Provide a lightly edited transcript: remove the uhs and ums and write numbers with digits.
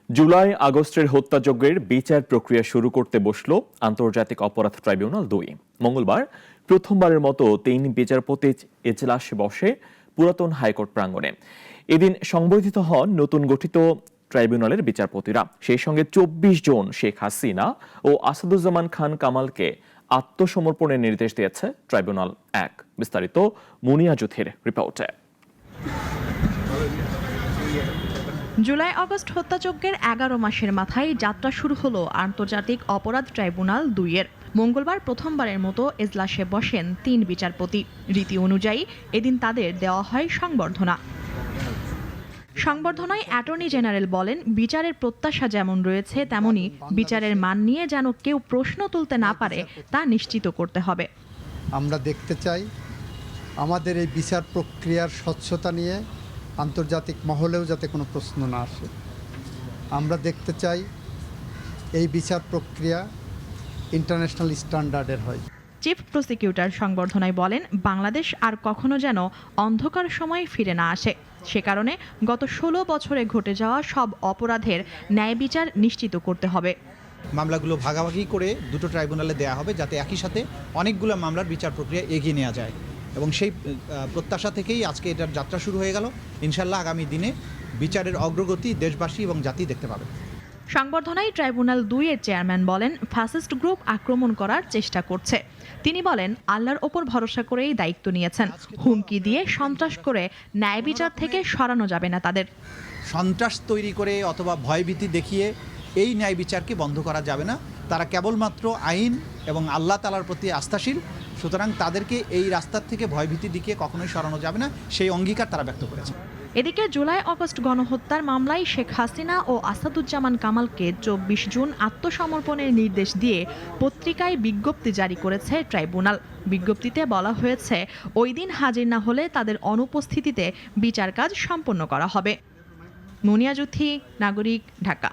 জুলাই আগস্টের হত্যাযজ্ঞের বিচার প্রক্রিয়া শুরু করতে বসল আন্তর্জাতিক অপরাধ ট্রাইব্যুনাল ২। মঙ্গলবার প্রথমবারের মতো ৩ বিচারপতির এজলাস বসে পুরাতন হাইকোর্ট প্রাঙ্গণে। এদিন সংবর্ধিত হন নতুন গঠিত ট্রাইব্যুনালের বিচারপতিরা। সেই সঙ্গে ২৪ জন শেখ হাসিনা ও আসাদুজ্জামান খান কামালকে আত্মসমর্পণের নির্দেশ দিয়েছে ট্রাইব্যুনাল ১। বিস্তারিত মুনিয়া জুথির রিপোর্টে। জুলাই আগস্ট হত্যাযজ্ঞের ১১ মাসের মাথায় যাত্রা শুরু হলো আন্তর্জাতিক অপরাধ ট্রাইব্যুনাল ২-এর। মঙ্গলবার প্রথমবারের মতো এজলাসে বসেন ৩ বিচারপতি। রীতি অনুযায়ী এদিন তাদের দেওয়া হয় সংবর্ধনা। সংবর্ধনায় অ্যাটর্নি জেনারেল বলেন, বিচারের প্রত্যাশা যেমন রয়েছে তেমনি বিচারের মান নিয়ে যেন কেউ প্রশ্ন তুলতে না পারে তা নিশ্চিত করতে হবে। আমরা দেখতে চাই আমাদের এই বিচার প্রক্রিয়ার স্বচ্ছতা নিয়ে আন্তর্জাতিক মহলেও যাতে কোনো প্রশ্ন না আসে। আমরা দেখতে চাই এই বিচার প্রক্রিয়া ইন্টারন্যাশনাল স্ট্যান্ডার্ডের হয়। চিফ প্রসিকিউটর সংবর্ধনায় বলেন, বাংলাদেশ আর কখনো যেন অন্ধকার সময় ফিরে না আসে। সে কারণে গত ১৬ বছরে ঘটে যাওয়া সব অপরাধের ন্যায় বিচার নিশ্চিত করতে হবে। মামলাগুলো ভাগাভাগি করে দুটো ট্রাইব্যুনালে দেয়া হবে, যাতে একই সাথে অনেকগুলো মামলার বিচার প্রক্রিয়া এগিয়ে নেওয়া যায়। এবং সেই প্রত্যাশা থেকেই আজকে এটার যাত্রা শুরু হয়ে গেল। ইনশাল্লাহ আগামী দিনে বিচারের অগ্রগতি দেশবাসী এবং জাতি দেখতে পাবে। সংবর্ধনায় ট্রাইব্যুনাল ২-এর চেয়ারম্যান বলেন, ফ্যাসিস্ট গ্রুপ আক্রমণ করার চেষ্টা করছে। তিনি বলেন, আল্লাহর ওপর ভরসা করেই দায়িত্ব নিয়েছেন। হুমকি দিয়ে সন্ত্রাস করে ন্যায় বিচার থেকে সরানো যাবে না তাদের। সন্ত্রাস তৈরি করে অথবা ভয়ভীতি দেখিয়ে এই ন্যায় বিচারকে বন্ধ করা যাবে না। তারা কেবলমাত্র আইন এবং আল্লাহ তাআলার প্রতি আস্থাশীল। সুতরাং তাদেরকে এই রাস্তার থেকে ভয়ভীতি দিকে কখনোই সরানো যাবে না, সেই অঙ্গীকার তারা ব্যক্ত করেছে। এদিকে জুলাই আগস্ট গণহত্যার মামলায় শেখ হাসিনা ও আসাদুজ্জামান কামালকে ২৪ জুন আত্মসমর্পণের নির্দেশ দিয়ে পত্রিকায় বিজ্ঞপ্তি জারি করেছে ট্রাইব্যুনাল। বিজ্ঞপ্তিতে বলা হয়েছে, ওই দিন হাজির না হলে তাদের অনুপস্থিতিতে বিচার কাজ সম্পন্ন করা হবে। মুনিয়া জুথি, নাগরিক, ঢাকা।